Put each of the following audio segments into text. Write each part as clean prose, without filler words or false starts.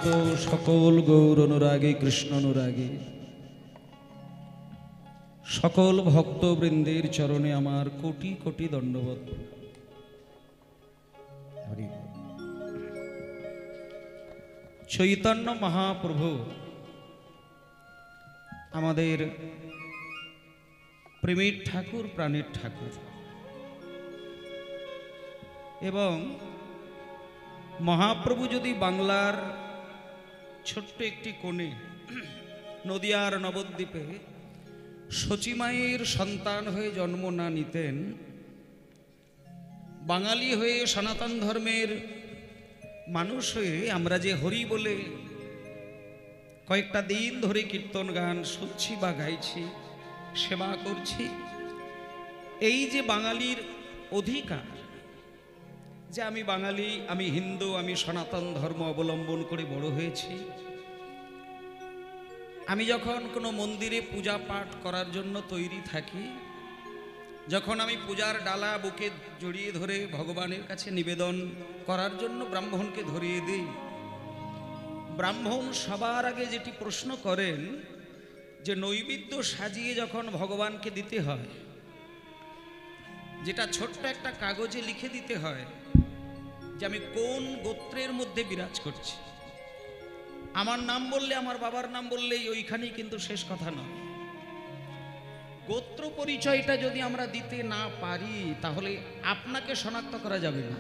সমস্ত সকল গৌর অনুরাগী কৃষ্ণ অনুরাগী সকল ভক্তবৃন্দের চরণে আমার কোটি কোটি দণ্ডবত। চৈতন্য মহাপ্রভু আমাদের প্রেমের ঠাকুর, প্রাণের ঠাকুর, এবং মহাপ্রভু যদি বাংলার ছোট্ট একটি কোণে নদিয়ার নবদ্বীপে সচিমায়ের সন্তান হয়ে জন্ম না নিতেন, বাঙালি হয়ে সনাতন ধর্মের মানুষ হয়ে আমরা যে হরি বলে কয়েকটা দিন ধরে কীর্তন গান শুনছি বা গাইছি, সেবা করছি, এই যে বাঙালির অধিকার যে আমি বাঙালি, আমি হিন্দু, আমি সনাতন ধর্ম অবলম্বন করে বড় হয়েছি, আমি যখন কোনো মন্দিরে পূজা পাঠ করার জন্য তৈরি থাকি, যখন আমি পূজার ডালা বুকে জড়িয়ে ধরে ভগবানের কাছে নিবেদন করার জন্য ব্রাহ্মণকে ধরিয়ে দিই, ব্রাহ্মণ সবার আগে যেটি প্রশ্ন করেন যে নৈবেদ্য সাজিয়ে যখন ভগবানকে দিতে হয়, যেটা ছোট্ট একটা কাগজে লিখে দিতে হয় যে আমি কোন গোত্রের মধ্যে বিরাজ করছি। আমার নাম বললে, আমার বাবার নাম বললেই ওইখানেই কিন্তু শেষ কথা নয়। গোত্র পরিচয়টা যদি আমরা দিতে না পারি তাহলে আপনাকে শনাক্ত করা যাবে না।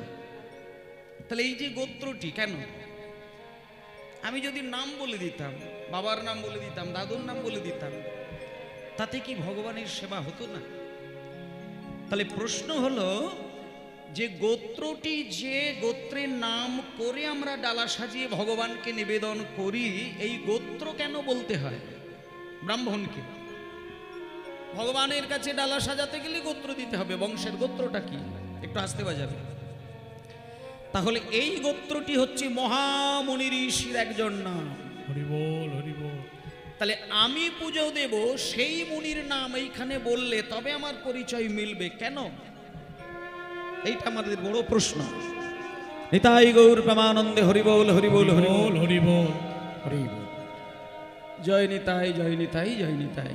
তাহলে এই যে গোত্রটি কেন, আমি যদি নাম বলে দিতাম, বাবার নাম বলে দিতাম, দাদুর নাম বলে দিতাম, তাতে কি ভগবানের সেবা হতো না? তাহলে প্রশ্ন হলো যে গোত্রটি, যে গোত্রের নাম করে আমরা ডালা সাজিয়ে ভগবানকে নিবেদন করি, এই গোত্র কেন বলতে হয় ব্রাহ্মণকে? ভগবানের কাছে ডালা সাজাতে গেলে গোত্র দিতে হবে, বংশের গোত্রটা কি একটু আসতে বাজাবে। তাহলে এই গোত্রটি হচ্ছে মহামুনি ঋষির একজন নাম। হরি বল, হরি বল। তাহলে আমি পুজো দেব, সেই মুনির নাম এইখানে বললে তবে আমার পরিচয় মিলবে কেন? এইটা আমাদের বড় প্রশ্ন। নিতাই গৌর প্রেমানন্দে হরি বল, হরি বল, হরি বল, হরি বল, হরি বল। জয় নিতাই, জয় নিতাই, জয় নিতাই।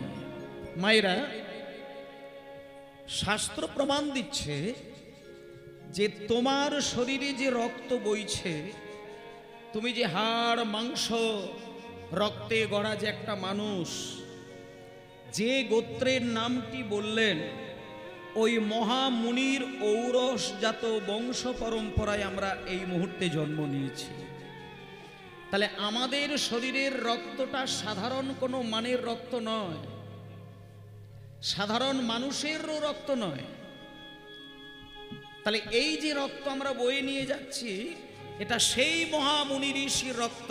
মায়েরা, শাস্ত্র প্রমাণ দিচ্ছে যে তোমার শরীরে যে রক্ত বইছে, তুমি যে হাড় মাংস রক্তে গড়া যে একটা মানুষ, যে গোত্রের নামটি বললেন, ওই মহামুনির ঔরসজাত বংশ পরম্পরায় আমরা এই মুহূর্তে জন্ম নিয়েছি। তাহলে আমাদের শরীরের রক্তটা সাধারণ কোনো মানের রক্ত নয়, সাধারণ মানুষেরও রক্ত নয়। তাহলে এই যে রক্ত আমরা বয়ে নিয়ে যাচ্ছি, এটা সেই মহামুনি ঋষির রক্ত,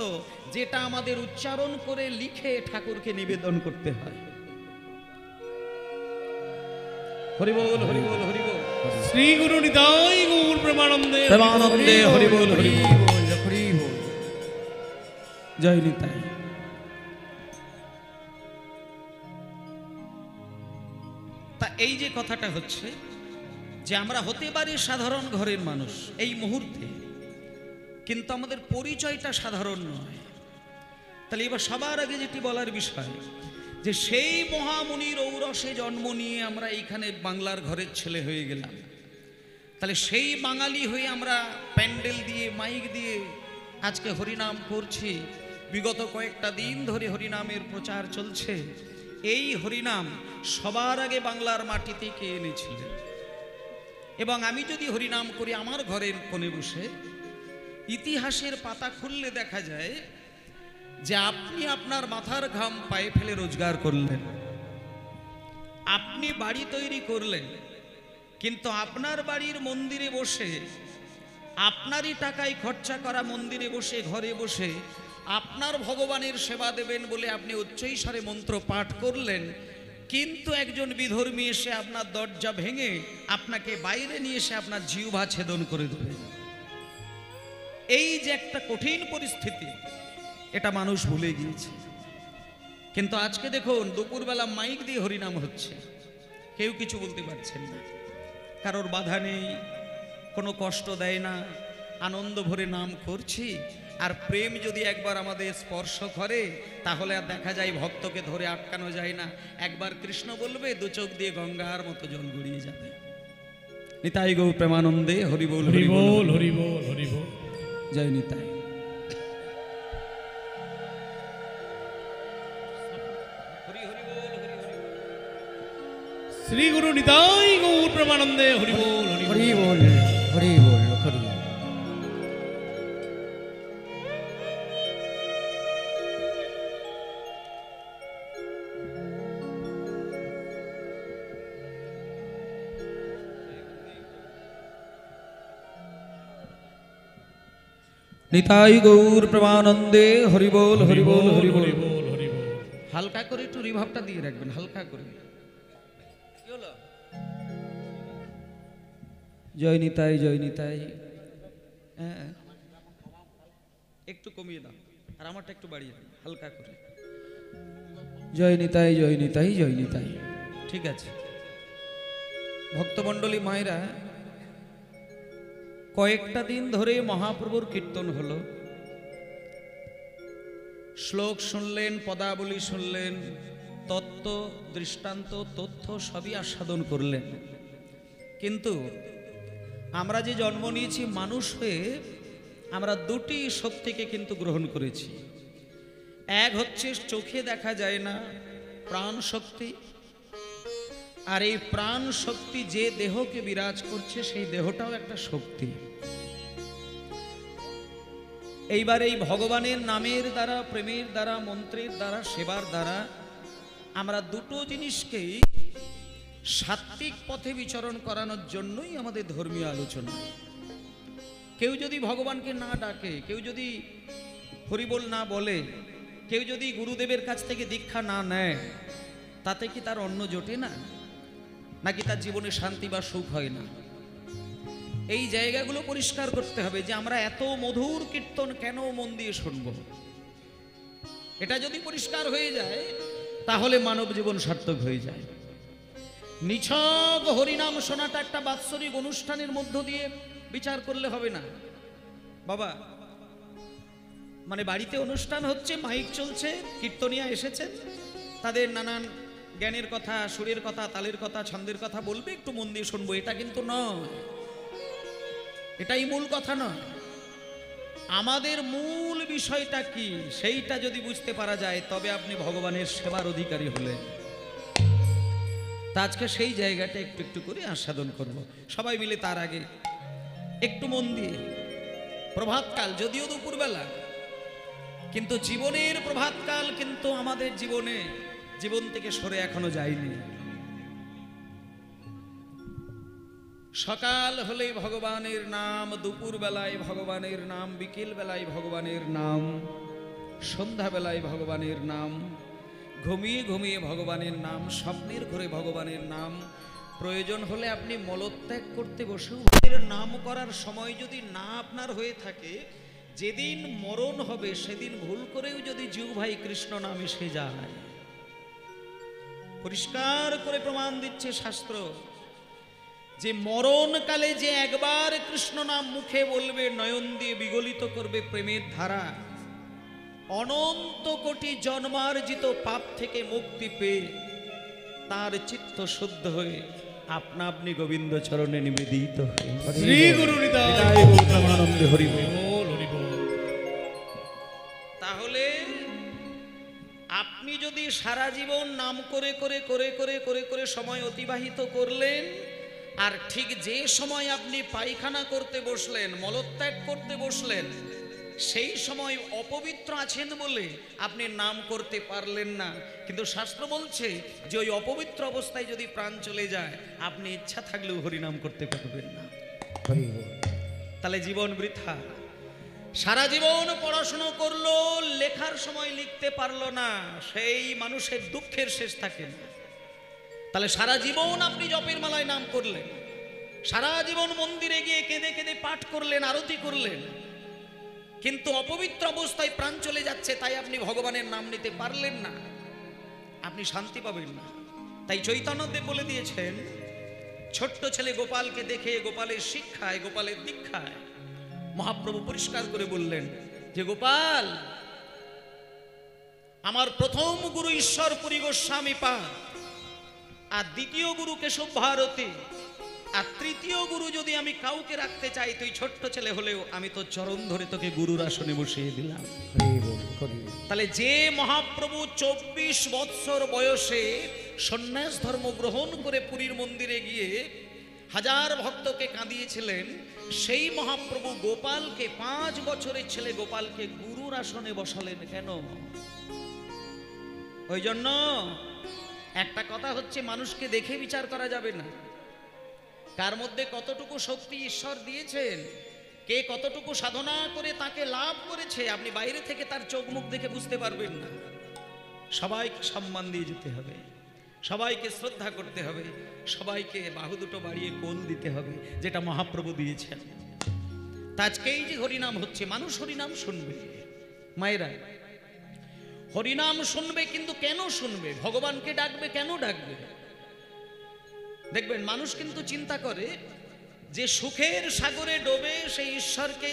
যেটা আমাদের উচ্চারণ করে লিখে ঠাকুরকে নিবেদন করতে হয়। হরি বল, হরি বল, হরি বল। শ্রী গুরু নিতাই গৌর প্রেমানন্দে, প্রেমানন্দে হরি বল, হরি বল, হরি বল। জয় নিতাই। তা এই যে কথাটা হচ্ছে যে আমরা হতে পারি সাধারণ ঘরের মানুষ এই মুহূর্তে, কিন্তু আমাদের পরিচয়টা সাধারণ নয়। তাহলে এবার সবার আগে যেটি বলার বিষয় যে সেই মহামুনির ঔরসে জন্ম নিয়ে আমরা এইখানে বাংলার ঘরের ছেলে হয়ে গেলাম। তাহলে সেই বাঙালি হয়ে আমরা প্যান্ডেল দিয়ে, মাইক দিয়ে আজকে হরিনাম করছি, বিগত কয়েকটা দিন ধরে হরিনামের প্রচার চলছে। এই হরিনাম সবার আগে বাংলার মাটিতে কে এনেছিলেন? এবং আমি যদি হরিনাম করি আমার ঘরের কোণে বসে, ইতিহাসের পাতা খুললে দেখা যায় যে আপনি আপনার মাথার ঘাম পায়ে ফেলে রোজগার করলেন, আপনি বাড়ি তৈরি করলেন, কিন্তু আপনার বাড়ির মন্দিরে বসে, আপনারই টাকায় খরচা করা মন্দিরে বসে, ঘরে বসে আপনার ভগবানের সেবা দেবেন বলে আপনি উচ্চৈঃস্বরে মন্ত্র পাঠ করলেন, কিন্তু একজন বিধর্মী এসে আপনার দরজা ভেঙে আপনাকে বাইরে নিয়ে এসে আপনার জিহ্বা ছেদন করে দেবে। এই যে একটা কঠিন পরিস্থিতি, এটা মানুষ ভুলে গিয়েছে। কিন্তু আজকে দেখুন, দুপুরবেলা মাইক দিয়ে হরিনাম হচ্ছে, কেউ কিছু বলতে পারছেন না, কারোর বাধা নেই, কোনো কষ্ট দেয় না, আনন্দ ভরে নাম করছি, আর প্রেম যদি একবার আমাদের স্পর্শ করে তাহলে আর দেখা যায় ভক্তকে ধরে আটকানো যায় না। একবার কৃষ্ণ বলবে, দু চোখ দিয়ে গঙ্গার মতো জল গড়িয়ে যাবে। নিতাই গৌর প্রেমানন্দে হরি বল হরি বল, হরি বল, হরি বল। জয় নিতাই। শ্রী গুরু নিতাই গৌর প্রেমানন্দে হরি বল, হরি বল। হরি বল, হরি বল, হরি বল। নিতাই গৌর প্রেমানন্দে হরি বল, হরি বল, হরি বল। হরি বল, হরি বল। হালকা করে একটু রিভাবটা দিয়ে রাখবেন, হালকা করে। জয় নিতাই, জয় নিতাই। হ্যাঁ, একটু কমিয়ে দাও, আর আমারটা একটু বাড়িয়ে দাও, হালকা করে। জয় নিতাই, জয় নিতাই, জয় নিতাই। ঠিক আছে ভক্তমণ্ডলী মায়েরা, কয়েকটা দিন ধরে মহাপ্রভুর কীর্তন হলো, শ্লোক শুনলেন, পদাবলী শুনলেন, তত্ত্ব দৃষ্টান্ত তথ্য সবই আস্বাদন করলেন। কিন্তু আমরা যে জন্ম নিয়েছি মানুষ হয়ে, আমরা দুটি শক্তিকে কিন্তু গ্রহণ করেছি। এক হচ্ছে চোখে দেখা যায় না প্রাণ শক্তি, আর এই প্রাণ শক্তি যে দেহকে বিরাজ করছে সেই দেহটাও একটা শক্তি। এইবার এই ভগবানের নামের দ্বারা, প্রেমের দ্বারা, মন্ত্রের দ্বারা, সেবার দ্বারা আমরা দুটো জিনিসকেই সাত্ত্বিক পথে বিচরণ করানোর জন্যই আমাদের ধর্মীয় আলোচনা। কেউ যদি ভগবানকে না ডাকে, কেউ যদি হরিবোল না বলে, কেউ যদি গুরুদেবের কাছ থেকে দীক্ষা না নেয়, তাতে কি তার অন্ন জোটে না? নাকি তার জীবনে শান্তি বা সুখ হয় না? এই জায়গাগুলো পরিষ্কার করতে হবে যে আমরা এত মধুর কীর্তন কেন মন দিয়ে শুনব। এটা যদি পরিষ্কার হয়ে যায় তাহলে মানব জীবন সার্থক হয়ে যায়। নিছক হরিনাম শোনাটা একটা বাৎসরিক অনুষ্ঠানের মধ্য দিয়ে বিচার করলে হবে না বাবা। মানে বাড়িতে অনুষ্ঠান হচ্ছে, মাইক চলছে, কীর্তনিয়া এসেছেন, তাদের নানান জ্ঞানের কথা, সুরের কথা, তালের কথা, ছন্দের কথা বলবে, একটু মন দিয়ে শুনবো, এটা কিন্তু নয়, এটাই মূল কথা নয়। আমাদের মূল বিষয়টা কি সেইটা যদি বুঝতে পারা যায় তবে আপনি ভগবানের সেবার অধিকারী হলেন। তা আজকে সেই জায়গাটা একটু একটু করে আস্বাদন করব সবাই মিলে। তার আগে একটু মন দিয়ে, প্রভাতকাল যদিও দুপুরবেলা, কিন্তু জীবনের প্রভাতকাল কিন্তু আমাদের জীবন থেকে সরে এখনো যায়নি। সকাল হলে ভগবানের নাম, দুপুর বেলায় ভগবানের নাম, বিকেল বেলায় ভগবানের নাম, সন্ধ্যা বেলায় ভগবানের নাম, ঘুমিয়ে ঘুমিয়ে ভগবানের নাম, স্বপ্নের ঘরে ভগবানের নাম। প্রয়োজন হলে আপনি মলত্যাগ করতে বসেও নাম করার সময় যদি না আপনার হয়ে থাকে, যেদিন মরণ হবে সেদিন ভুল করেও যদি জিহ্বাই কৃষ্ণ নাম এসে যায়, পরিষ্কার করে প্রমাণ দিচ্ছে শাস্ত্র যে মরণকালে যে একবার কৃষ্ণ নাম মুখে বলবে, নয়ন দিয়ে বিগলিত করবে প্রেমের ধারা, অনন্ত কোটি জন্মার্জিত পাপ থেকে মুক্তি পেয়ে তার চিত্ত শুদ্ধ হয়ে আপনা আপনি গোবিন্দ চরণে নিবেদিত হয়ে শ্রী গুরু নিতাই প্রেমানন্দে হরি বল। হরি বল। তাহলে আপনি যদি সারা জীবন নাম করে করে করে করে করে করে সময় অতিবাহিত করলেন, আর ঠিক যে সময় আপনি পায়খানা করতে বসলেন, মলত্যাগ করতে বসলেন, সেই সময় অপবিত্র আছেন বলে আপনি নাম করতে পারলেন না, কিন্তু শাস্ত্র বলছে যে ওই অপবিত্র অবস্থায় যদি প্রাণ চলে যায় আপনি ইচ্ছা থাকলেও হরিনাম করতে পারবেন না। হরি বল। তাহলে জীবন বৃথা। সারা জীবন পড়াশোনা করলো, লেখার সময় লিখতে পারলো না, সেই মানুষের দুঃখের শেষ থাকে না। তাহলে সারা জীবন আপনি জপের মালায় নাম করলেন, সারা জীবন মন্দিরে গিয়ে কেঁদে কেঁদে পাঠ করলেন, আরতি করলেন, কিন্তু অপবিত্র অবস্থায় প্রাণ চলে যাচ্ছে, তাই আপনি ভগবানের নাম নিতে পারলেন না, আপনি শান্তি পাবেন না। তাই চৈতন্যদেব বলে দিয়েছেন, ছোট্ট ছেলে গোপালকে দেখে গোপালের শিক্ষায়, গোপালের দীক্ষায় মহাপ্রভু পরিষ্কার করে বললেন যে গোপাল, আমার প্রথম গুরু ঈশ্বরপুরী গোস্বামী পাদ, আর দ্বিতীয় গুরু কেশব ভারতী, আর তৃতীয় গুরু যদি আমি কাউকে রাখতে চাই, তুই ছোট্ট ছেলে হলেও আমি তো চরণ ধরে তোকে গুরুর আসনে বসিয়ে দিলাম। হরি বল, হরি বল। তাহলে যে মহাপ্রভু 24 বৎসর বয়সে সন্ন্যাস ধর্ম গ্রহণ করে পুরীর মন্দিরে গিয়ে হাজার ভক্তকে কাঁদিয়েছিলেন, সেই মহাপ্রভু গোপালকে 5 বছরের ছেলে গোপালকে গুরুর আসনে বসালেন কেন? ওই জন্য একটা কথা হচ্ছে, মানুষকে দেখে বিচার করা যাবে না। কার মধ্যে কতটুকু শক্তি ঈশ্বর দিয়েছেন, কে কতটুকু সাধনা করে তাকে লাভ করেছে, আপনি বাইরে থেকে তার চোখ মুখ দেখে বুঝতে পারবেন না। সবাইকে সম্মান দিয়ে যেতে হবে, সবাইকে শ্রদ্ধা করতে হবে, সবাইকে বাহু দুটো বাড়িয়ে কোল দিতে হবে, যেটা মহাপ্রভু দিয়েছেন। তা আজকে এই যে হরিনাম হচ্ছে, মানুষ হরিনাম শুনবে, মায়েরা হরিনাম শুনবে, কিন্তু কেন শুনবে? ভগবানকে ডাকবে, কেন ডাকবে? দেখবেন মানুষ কিন্তু চিন্তা করে যে সুখের সাগরে ডোবে সেই ঈশ্বরকে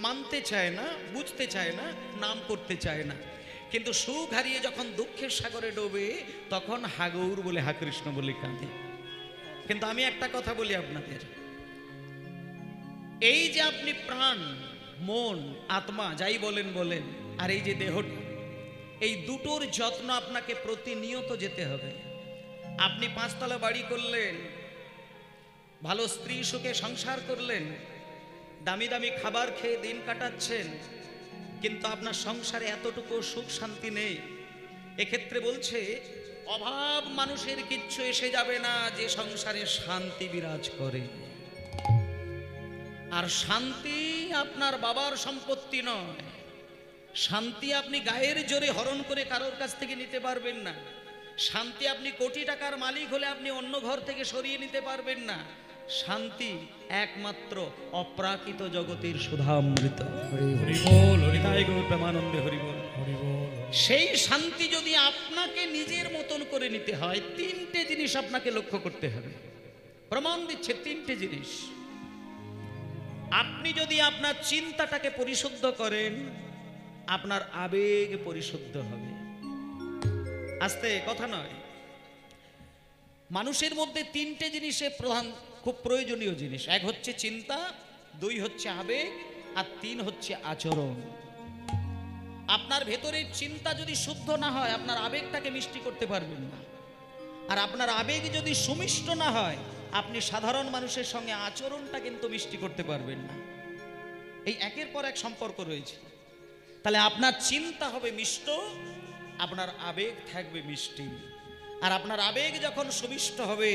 মানতে চায় না, বুঝতে চায় না, নাম করতে চায় না। কিন্তু সুখ হারিয়ে যখন দুঃখের সাগরে ডোবে, তখন হাগৌর বলে, হা কৃষ্ণ বলে কাঁদে। কিন্তু আমি একটা কথা বলি আপনাদের, এই যে আপনি প্রাণ, মন, আত্মা যাই বলেন বলেন, আর এই যে দেহটা, এই দুটোর যত্ন আপনাকে প্রতিনিয়ত যেতে হবে। আপনি 5 তলা বাড়ি করলেন, ভালো স্ত্রী সুখে সংসার করলেন, দামি দামি খাবার খেয়ে দিন কাটাচ্ছেন, কিন্তু আপনার সংসারে এতটুকু সুখ শান্তি নেই। এক্ষেত্রে বলছে, অভাব মানুষের কিচ্ছু এসে যাবে না যে সংসারে শান্তি বিরাজ করে। আর শান্তি আপনার বাবার সম্পত্তি নয়, শান্তি আপনি গায়ের জোরে হরণ করে কারোর কাছ থেকে নিতে পারবেন না। শান্তি আপনি কোটি টাকার মালিক হলে আপনি অন্য ঘর থেকে সরিয়ে নিতে পারবেন না। শান্তি একমাত্র অপ্রাকৃত জগতের সুধামৃত। হরি বল। হরি বল, হরি বল, তাই গৌর প্রেমানন্দে হরি বল। হরি বল। সেই শান্তি যদি আপনাকে নিজের মতন করে নিতে হয়, 3টে জিনিস আপনাকে লক্ষ্য করতে হবে। প্রমাণ দিচ্ছে 3টে জিনিস। আপনি যদি আপনার চিন্তাটাকে পরিশুদ্ধ করেন, আপনার আবেগ পরিশুদ্ধ হবে। আস্তে কথা নয়, মানুষের মধ্যে 3টে জিনিসে প্রধান, খুব প্রয়োজনীয় জিনিস। 1 হচ্ছে চিন্তা, 2 হচ্ছে আবেগ, আর 3 হচ্ছে আচরণ। আপনার ভেতরের চিন্তা যদি শুদ্ধ না হয়, আপনার আবেগটাকে মিষ্টি করতে পারবেন না। আর আপনার আবেগ যদি সুমিষ্ট না হয়, আপনি সাধারণ মানুষের সঙ্গে আচরণটা কিন্তু মিষ্টি করতে পারবেন না। এই একের পর এক সম্পর্ক রয়েছে। তাহলে আপনার চিন্তা হবে মিষ্ট, আপনার আবেগ থাকবে মিষ্টি। আর আপনার আবেগ যখন সুমিষ্ট হবে,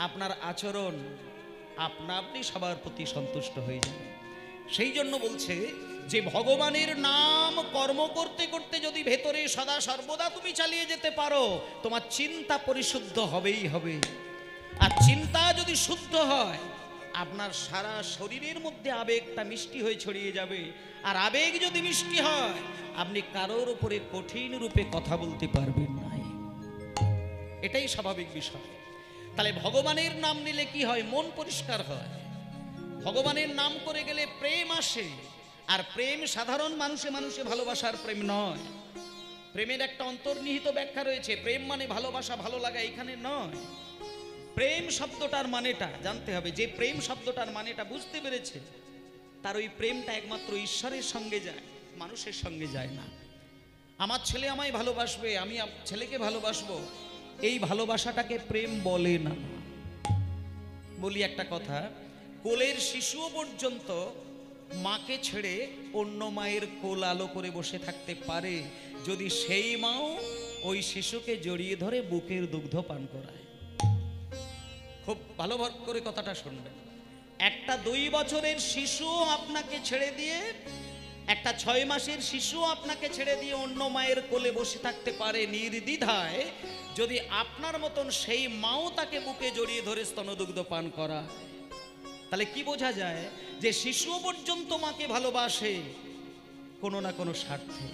আপনার আচরণ আপনা আপনি সবার প্রতি সন্তুষ্ট হয়ে যাবে। সেই জন্য বলছে যে ভগবানের নাম কর্ম করতে করতে যদি ভেতরে সদা সর্বদা তুমি চালিয়ে যেতে পারো, তোমার চিন্তা পরিশুদ্ধ হবেই হবে। আর চিন্তা যদি শুদ্ধ হয়, আপনার সারা শরীরের মধ্যে আবেগটা মিষ্টি হয়ে ছড়িয়ে যাবে। আর আবেগ যদি মিষ্টি হয়, আপনি কারোর উপরে কঠিন রূপে কথা বলতে পারবেন না। এটাই স্বাভাবিক বিষয়। তাহলে ভগবানের নাম নিলে কি হয়? মন পরিষ্কার হয়। ভগবানের নাম করে গেলে প্রেম আসে। আর প্রেম সাধারণ মানুষে মানুষে ভালোবাসার প্রেম নয়। প্রেমের একটা অন্তর্নিহিত ব্যাখ্যা রয়েছে। প্রেম মানে ভালোবাসা, ভালো লাগা, এখানে নয়। প্রেম শব্দটার মানেটা জানতে হবে। যে প্রেম শব্দটার মানেটা বুঝতে পেরেছে, তার ওই প্রেমটা একমাত্র ঈশ্বরের সঙ্গে যায়, মানুষের সঙ্গে যায় না। আমার ছেলে আমায় ভালোবাসবে, আমি ছেলেকে ভালোবাসবো, এই ভালোবাসাটাকে প্রেম বলে না। বলি একটা কথা, কোলের শিশুও পর্যন্ত মাকে ছেড়ে অন্য মায়ের কোল আলো করে বসে থাকতে পারে, যদি সেই মাও ওই শিশুকে জড়িয়ে ধরে বুকের দুগ্ধ পান করায়। খুব ভালো করে কথাটা শুনবেন। একটা 2 বছরের শিশু আপনাকে ছেড়ে দিয়ে, একটা 6 মাসের শিশু আপনাকে ছেড়ে দিয়ে অন্য মায়ের কোলে বসে থাকতে পারে নির্দ্বিধায়, যদি আপনার মতন সেই মাও তাকে বুকে জড়িয়ে ধরে স্তনদুগ্ধ পান করা। তাহলে কি বোঝা যায়? যে শিশু পর্যন্ত মাকে ভালোবাসে কোনো না কোনো স্বার্থে।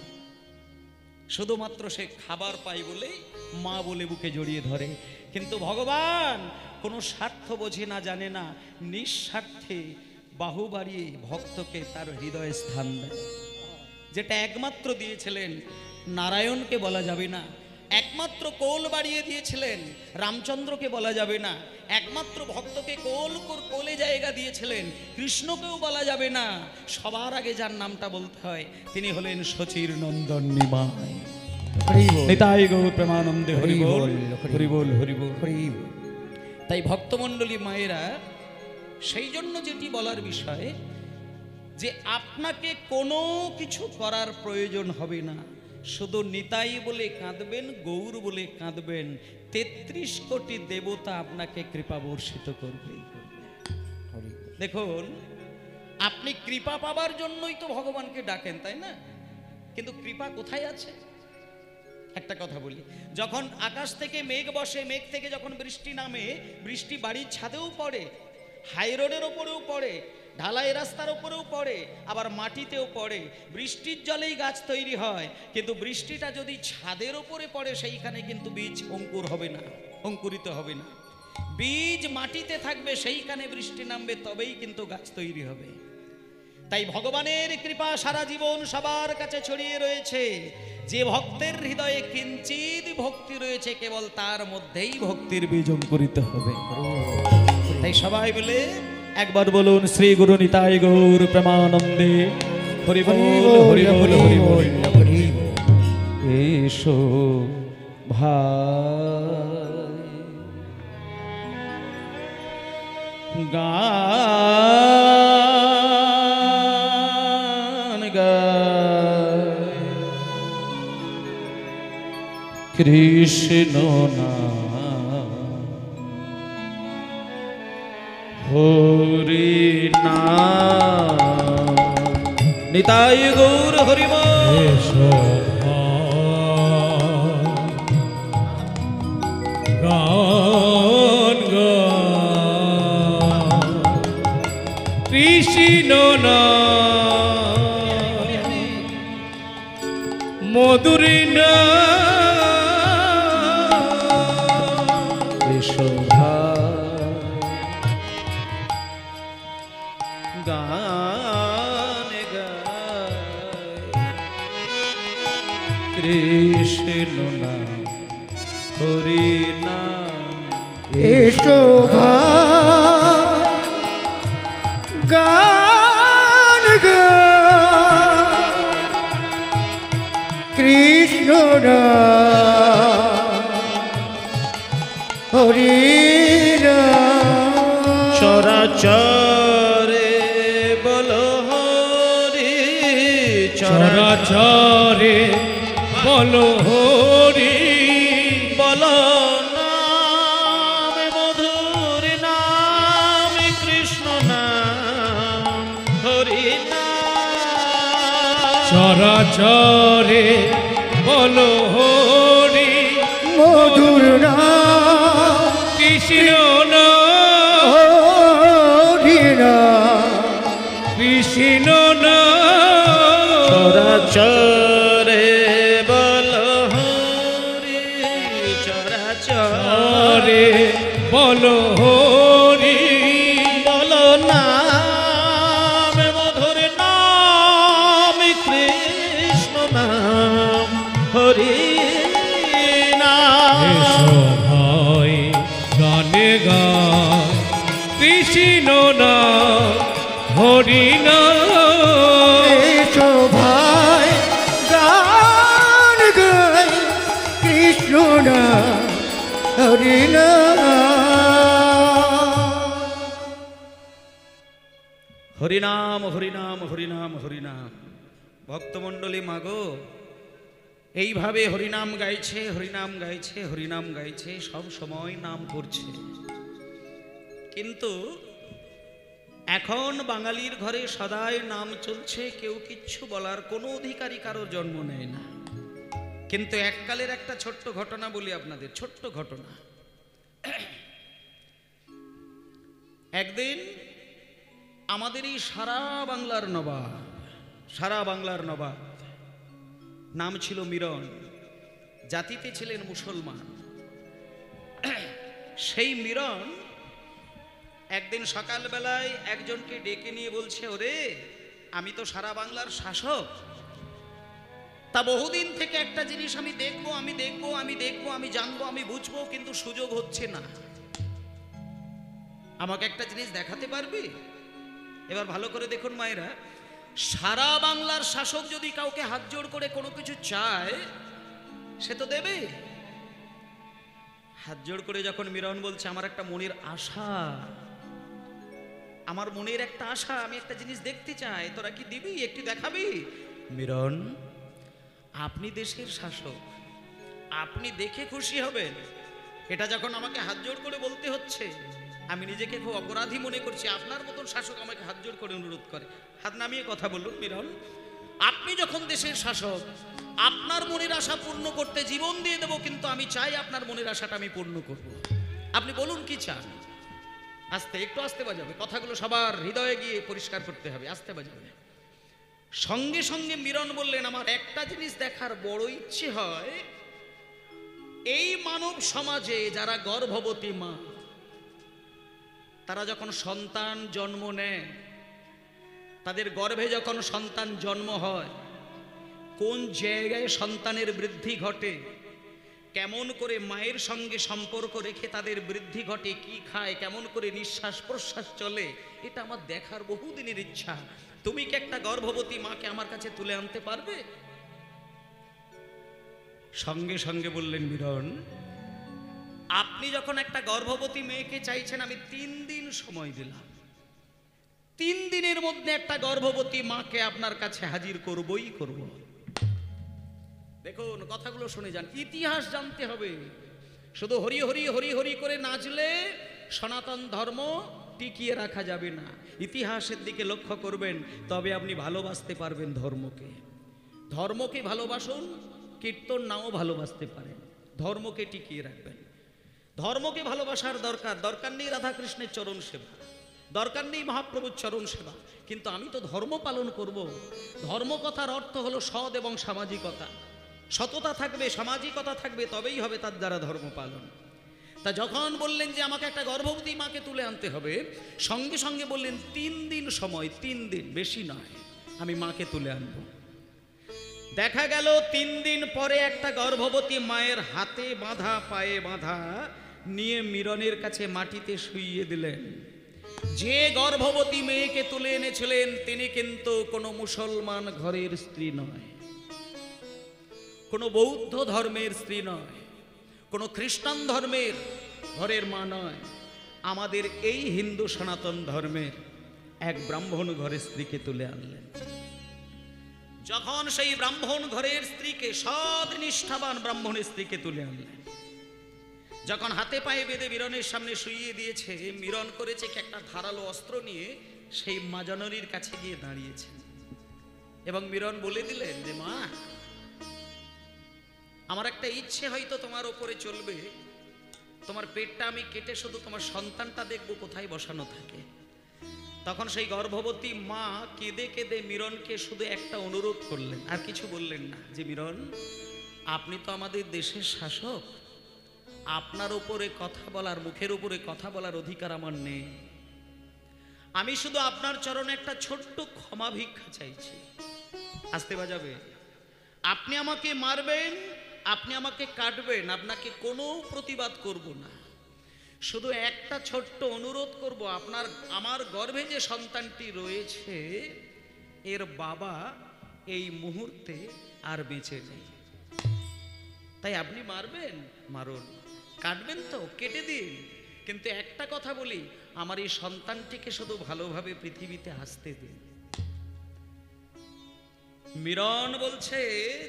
শুধুমাত্র সে খাবার পায় বলেই মা বলে বুকে জড়িয়ে ধরে। কিন্তু ভগবান কোনো স্বার্থ বোঝে না, জানে না, নিঃস্বার্থে বাহু বাড়িয়ে ভক্তকে তার হৃদয়ে স্থান দেয়, যেটা একমাত্র দিয়েছিলেন নারায়ণকে বলা যাবে না, একমাত্র কোল বাড়িয়ে দিয়েছিলেন রামচন্দ্রকে বলা যাবে না, একমাত্র ভক্তকে কোলে জায়গা দিয়েছিলেন কৃষ্ণকেও বলা যাবে না। সবার আগে যার নামটা বলতে হয় তিনি হলেন শচীর নন্দন নিমাই। হরি বল নিতাই গৌর প্রেমানন্দে হরি হরি বল, বল, হরি বল, হরি বল। হরি বল। তাই ভক্তমণ্ডলী মায়েরা, সেই জন্য যেটি বলার বিষয় যে আপনাকে কোনো কিছু করার প্রয়োজন হবে না, শুধু নিতাই বলে কাঁদবেন, গৌর বলে কাঁদবেন, 33 কোটি দেবতা আপনাকে কৃপা বর্ষিত করবে। হরি বল। দেখুন, আপনি কৃপা পাবার জন্যই তো ভগবানকে ডাকেন, তাই না? কিন্তু কৃপা কোথায় আছে? একটা কথা বলি, যখন আকাশ থেকে মেঘ বসে, মেঘ থেকে যখন বৃষ্টি নামে, বৃষ্টি বাড়ির ছাদেও পড়ে, হাই রোডের ওপরেও পড়ে, ঢালাই রাস্তার ওপরেও পড়ে, আবার মাটিতেও পড়ে। বৃষ্টির জলেই গাছ তৈরি হয়, কিন্তু বৃষ্টিটা যদি ছাদের ওপরে পড়ে সেইখানে কিন্তু বীজ অঙ্কুর হবে না, অঙ্কুরিত হবে না। বীজ মাটিতে থাকবে, সেইখানে বৃষ্টি নামবে, তবেই কিন্তু গাছ তৈরি হবে। তাই ভগবানের কৃপা সারা জীবন সবার কাছে ছড়িয়ে রয়েছে। যে ভক্তের হৃদয়ে কিঞ্চিত ভক্তি রয়েছে, কেবল তার মধ্যেই ভক্তির বীজ অঙ্কুরিত হবে। তাই সবাই মিলে একবার বলুন, শ্রী গুরু নিতাই গৌর প্রেমানন্দে হরি বল, হরি বল, হরি বল, হরি বল। এসো ভাই গান গায় কৃষ্ণ নাম হরি নাম। নিতাই গৌর হরি বল। এসো গান গান কৃষ্ণ নাম মধুর নাম। এসো গান গায় কৃষ্ণ নাম হরি নাম। এসো ভাই গান গায় কৃষ্ণ নাম হরি নাম। চরাচরে বলো হরি, চরাচরে বলো হরি, বলো নাম মধুর নাম কৃষ্ণ নাম হরি নাম। চরাচরে বলো হরি, মধুর নাম কৃষ্ণ নাম হরি নাম। কৃষ্ণ নাম। চরাচরে বলো হরি, চরাচরে চরে বলো হরি, বলো নাম মধুর নাম কৃষ্ণ নাম হরি নাম। এসো ভাই গানে গায় কৃষ্ণ নাম হরি নাম। এসো ভাই গান গায় কৃষ্ণ নাম হরি নাম। হরিনাম হরিনাম হরিনাম হরিনাম। ভক্তমণ্ডলী মাগো, এইভাবে হরিনাম গাইছে, হরিনাম গাইছে, হরিনাম গাইছে, সব সময় নাম করছে। কিন্তু এখন বাঙালির ঘরে সদাই নাম চলছে, কেউ কিচ্ছু বলার কোনো অধিকারী কারোর জন্ম নেয় না। কিন্তু এককালের একটা ছোট্ট ঘটনা বলি আপনাদের, ছোট্ট ঘটনা। একদিন আমাদের এই সারা বাংলার নবাব নাম ছিল মিরন, জাতিতে ছিলেন মুসলমান। সেই মিরন একদিন সকালবেলায় একজনকে ডেকে নিয়ে বলছে, ওরে আমি তো সারা বাংলার শাসক, তা বহুদিন থেকে একটা জিনিস আমি দেখবো আমি জানবো, আমি বুঝবো, কিন্তু সুযোগ হচ্ছে না। আমাকে একটা জিনিস দেখাতে পারবি? এবার ভালো করে দেখুন মায়েরা, সারা বাংলার শাসক যদি কাউকে হাত জোড় করে কোনো কিছু চায়, সে তো দেবে। হাত জোড় করে যখন মিরন বলছে, আমার একটা মনের আশা, আমার মনের একটা আশা, আমি একটা জিনিস দেখতে চাই, তোরা কি দিবি, একটু দেখাবি? মিরন, আপনি দেশের শাসক, আপনি দেখে খুশি হবেন। এটা যখন আমাকে হাত জোড় করে বলতে হচ্ছে, আমি নিজেকে খুব অপরাধী মনে করছি। আপনার মতন শাসক আমাকে হাত জোড় করে অনুরোধ করে। হাত নামিয়ে কথা বলুন। মিরন, আপনি যখন দেশের শাসক, আপনার মনের আশা পূর্ণ করতে জীবন দিয়ে দেবো, কিন্তু আমি চাই আপনার মনের আশাটা আমি পূর্ণ করব। আপনি বলুন কি চান? আস্তে, একটু আস্তে বাজাবে, কথাগুলো সবার হৃদয়ে গিয়ে পরিষ্কার করতে হবে, আস্তে বাজাবে। সঙ্গে সঙ্গে মিরন বললেন, আমার একটা জিনিস দেখার বড় ইচ্ছে হয়, এই মানব সমাজে যারা গর্ভবতী মা, তারা যখন সন্তান জন্ম নেয়, তাদের গর্ভে যখন সন্তান জন্ম হয়, কোন জায়গায় সন্তানের বৃদ্ধি ঘটে, কেমন করে মায়ের সঙ্গে সম্পর্ক রেখে তাদের বৃদ্ধি ঘটে, কি খায়, কেমন করে নিঃশ্বাস প্রশ্বাস চলে, এটা আমার দেখার বহুদিনের ইচ্ছা। তুমি কি একটা গর্ভবতী মাকে আমার কাছে তুলে আনতে পারবে? সঙ্গে সঙ্গে বললেন মিরন, আপনি যখন একটা গর্ভবতী মেয়েকে চাইছেন, আমি 3 দিন সময় দিলাম। 3 দিনের মধ্যে একটা গর্ভবতী মাকে আপনার কাছে হাজির করবই করব। দেখুন, কথাগুলো শুনে যান, ইতিহাস জানতে হবে। শুধু হরি হরি হরি হরি করে নাচলে সনাতন ধর্ম টিকিয়ে রাখা যাবে না। ইতিহাসের দিকে লক্ষ্য করবেন, তবে আপনি ভালোবাসতে পারবেন ধর্মকে। ধর্মকে ভালোবাসুন, কীর্তন নাও ভালোবাসতে পারেন, ধর্মকে টিকিয়ে রাখবেন। ধর্মকে ভালোবাসার দরকার নেই রাধাকৃষ্ণের চরণ সেবা, দরকার নেই মহাপ্রভুর চরণ সেবা, কিন্তু আমি তো ধর্ম পালন করব। ধর্ম কথার অর্থ হলো সৎ এবং সামাজিকতা। সততা থাকবে, সামাজিকতা থাকবে, তবেই হবে তার দ্বারা ধর্ম পালন। তা যখন বললেন যে আমাকে একটা গর্ভবতী মাকে তুলে আনতে হবে, সঙ্গে সঙ্গে বললেন 3 দিন সময়, 3 দিন, বেশি নয়, আমি মাকে তুলে আনব। দেখা গেল 3 দিন পরে একটা গর্ভবতী মায়ের হাতে বাঁধা, পায়ে বাঁধা নিয়ে মিরনের কাছে মাটিতে শুইয়ে দিলেন। যে গর্ভবতী মেয়েকে তুলে এনেছিলেন, তিনি কিন্তু কোনো মুসলমান ঘরের স্ত্রী নয়, কোনো বৌদ্ধ ধর্মের স্ত্রী নয়, কোনো খ্রিস্টান ধর্মের ঘরের মা নয়, আমাদের এই হিন্দু সনাতন ধর্মের এক ব্রাহ্মণ ঘরের স্ত্রীকে তুলে আনলেন। যখন সেই ব্রাহ্মণ ঘরের স্ত্রীকে, সৎ নিষ্ঠাবান ব্রাহ্মণের স্ত্রীকে তুলে আনলেন, যখন হাতে পায়ে বেঁধে মিরনের সামনে শুইয়ে দিয়েছে, মিরন করেছে কি, একটা ধারালো অস্ত্র নিয়ে সেই মা জননীর কাছে গিয়ে দাঁড়িয়েছে এবং মিরন বলে দিলেন যে, মা, আমার একটা ইচ্ছে হয়তো তোমার ওপরে চলবে, তোমার পেটটা আমি কেটে শুধু তোমার সন্তানটা দেখবো কোথায় বসানো থাকে। তখন সেই গর্ভবতী মা কেঁদে কেঁদে মিরনকে শুধু একটা অনুরোধ করলেন, আর কিছু বললেন না, যে মিরন, আপনি তো আমাদের দেশের শাসক, আপনার উপরে কথা বলার, মুখের উপরে কথা বলার অধিকার আমার নেই। আমি শুধু আপনার চরণে একটা ছোট্ট ক্ষমা ভিক্ষা চাইছি। আসতে বাজাবে, আপনি আমাকে মারবেন, আপনি আমাকে কাটবেন, আপনাকে কোনো প্রতিবাদ করব না, শুধু একটা ছোট্ট অনুরোধ করব, আমার গর্ভে যে সন্তানটি রয়েছে, এর বাবা এই মুহূর্তে আর বেঁচে নেই, তাই আপনি মারবেন, মারুন, কাটবেন তো কেটে দিন, কিন্তু একটা কথা বলি, আমার এই সন্তানটিকে শুধু ভালোভাবে পৃথিবীতে আসতে দিন। মিরন বলছে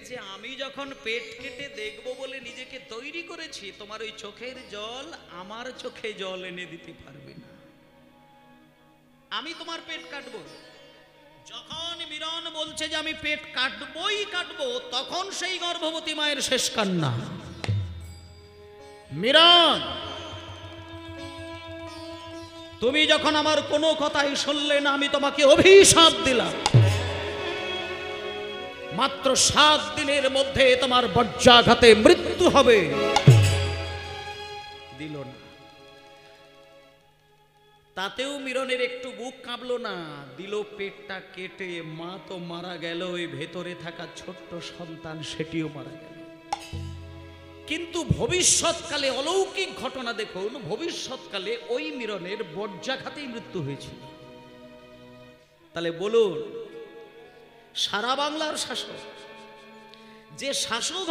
যে, আমি যখন পেট কেটে দেখব বলে নিজেকে তৈরি করেছি, তোমার ওই চোখের জল আমার চোখে জল এনে দিতে পারবে না, আমি তোমার পেট কাটবো। যখন মিরন বলছে যে আমি পেট কাটবই কাটবো, তখন সেই গর্ভবতী মায়ের শেষ কান্না। মিরন, তুমি যখন আমার কোনো কথাই শুনলে না, আমি তোমাকে অভিশাপ দিলাম, মাত্র 7 দিনের মধ্যে তোমার বজ্রাঘাতে মৃত্যু হবে। দিল না। তাতেও মিরনের একটু বুক কাঁপলো না, দিল পেটটা কেটে। মা তো মারা গেল, ওই ভেতরে থাকা ছোট্ট সন্তান সেটিও মারা গেল। কিন্তু ভবিষ্যৎকালে অলৌকিক ঘটনা দেখুন, ভবিষ্যৎকালে ওই মিরনের বজ্রাঘাতেই মৃত্যু হয়েছিল। তাহলে বলুন, সারা বাংলার শাসক, যে শাসক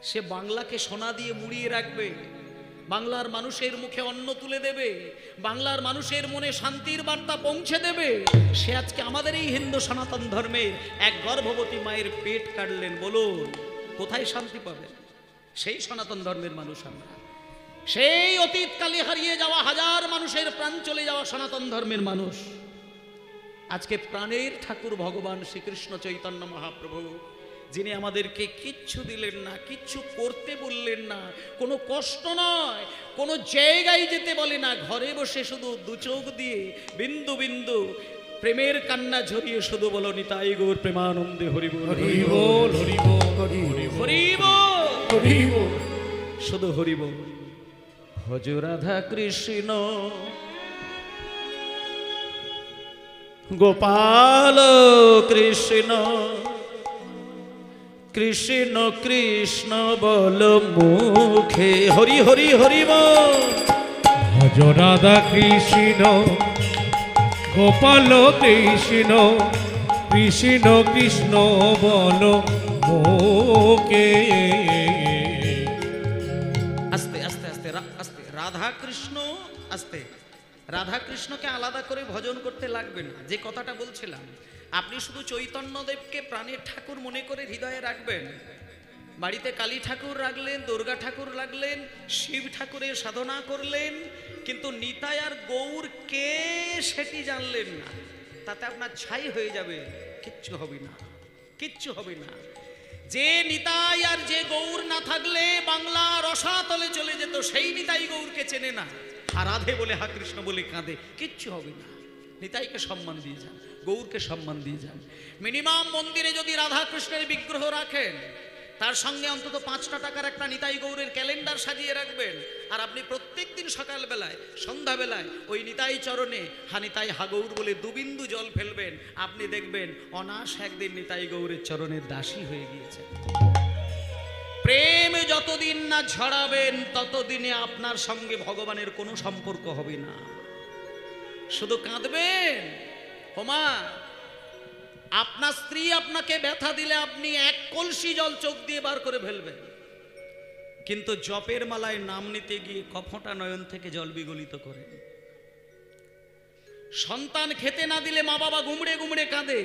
সে বাংলাকে সোনা দিয়ে মুড়িয়ে রাখবে, বাংলার মানুষের মুখে অন্ন তুলে দেবে, বাংলার মানুষের মনে শান্তির বার্তা পৌঁছে দেবে, সে আজকে আমাদের এই হিন্দু সনাতন ধর্মের এক গর্ভবতী মায়ের পেট কাটলেন। বলুন কোথায় শান্তি পাবেন? সেই সনাতন ধর্মের মানুষ আমরা, সেই অতীতকালে হারিয়ে যাওয়া হাজার মানুষের প্রাণ চলে যাওয়া সনাতন ধর্মের মানুষ। আজকে প্রাণের ঠাকুর ভগবান শ্রীকৃষ্ণ চৈতন্য মহাপ্রভু, যিনি আমাদেরকে কিচ্ছু দিলেন না, কিচ্ছু করতে বললেন না, কোনো কষ্ট নয়, কোনো জায়গায় যেতে বলে না, ঘরে বসে শুধু দু চোখ দিয়ে বিন্দু বিন্দু প্রেমের কান্না ঝরিয়ে শুধু বলো নিতাই গৌর প্রেমানন্দে হরি বল, হরি বল, হরি বল, হরি হরি বল, শুধু হরি বল। ভজ রাধা কৃষ্ণ গোপাল কৃষ্ণ, কৃষ্ণ কৃষ্ণ বল মুখে, হরি হরি হরি বল। ভজ রাধা কৃষ্ণ গোপাল কৃষ্ণ, কৃষ্ণ কৃষ্ণ বল মুখে। আস্তে আস্তে আস্তে আস্তে, রাধা কৃষ্ণ আস্তে। রাধা কৃষ্ণকে আলাদা করে ভজন করতে লাগবে না। যে কথাটা বলছিলাম, আপনি শুধু চৈতন্যদেবকে প্রাণের ঠাকুর মনে করে হৃদয়ে রাখবেন। বাড়িতে কালী ঠাকুর রাখলেন, দুর্গা ঠাকুর রাখলেন, শিব ঠাকুরের সাধনা করলেন, কিন্তু নিতাই আর গৌর কে সেটি জানলেন না, তাতে আপনার ছাই হয়ে যাবে, কিচ্ছু হবে না, কিচ্ছু হবে না। যে নিতাই আর যে গৌর না থাকলে বাংলা রসাতলে চলে যেত, সেই নিতাই গৌরকে চেনে না, হা রাধে বলে হা কৃষ্ণ বলে কাঁদে, কিচ্ছু হবে না। নিতাইকে সম্মান দিয়ে যান, গৌরকে সম্মান দিয়ে যান। মিনিমাম মন্দিরে যদি রাধা কৃষ্ণের বিগ্রহ রাখেন, তার সঙ্গে অন্তত 5টা টাকার একটা নিতাই গৌরের ক্যালেন্ডার সাজিয়ে রাখবেন। আর আপনি প্রত্যেক দিন সকালবেলায় সন্ধ্যাবেলায় ওই নিতাই চরণে হা নিতাই হা গৌর বলে দুবিন্দু জল ফেলবেন। আপনি দেখবেন অনাশ একদিন নিতাই গৌরের চরণের দাসী হয়ে গিয়েছে। প্রেম যতদিন না ঝরাবেন, ততদিনে আপনার সঙ্গে ভগবানের কোনো সম্পর্ক হবে না। শুধু কাঁদবেন। ওমা, আপনার স্ত্রী আপনাকে ব্যথা দিলে আপনি 1 কলসি জল চোখ দিয়ে বার করে ফেলবেন, কিন্তু জপের মালায় নাম নিতে গিয়ে কফোঁটা নয়ন থেকে জল বিগলিত করেন। সন্তান খেতে না দিলে মা বাবা গুমড়ে গুমড়ে কাঁদে,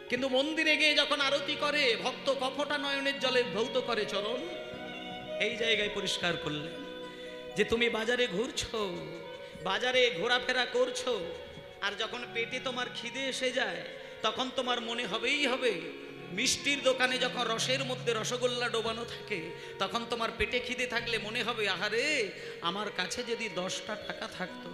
কিন্তু মন্দিরে গিয়ে যখন আরতি করে ভক্ত কফোঁটা নয়নের জলে ধৌত করে চরণ। এই জায়গায় পরিষ্কার করলেন যে তুমি বাজারে ঘুরছো, বাজারে ঘোরাফেরা করছো, আর যখন পেটে তোমার খিদে এসে যায়, তখন তোমার মনে হবেই হবে। মিষ্টির দোকানে যখন রসের মধ্যে রসগোল্লা ডোবানো থাকে, তখন তোমার পেটে খিদে থাকলে মনে হবে, আহারে আমার কাছে যদি 10টা টাকা থাকতো,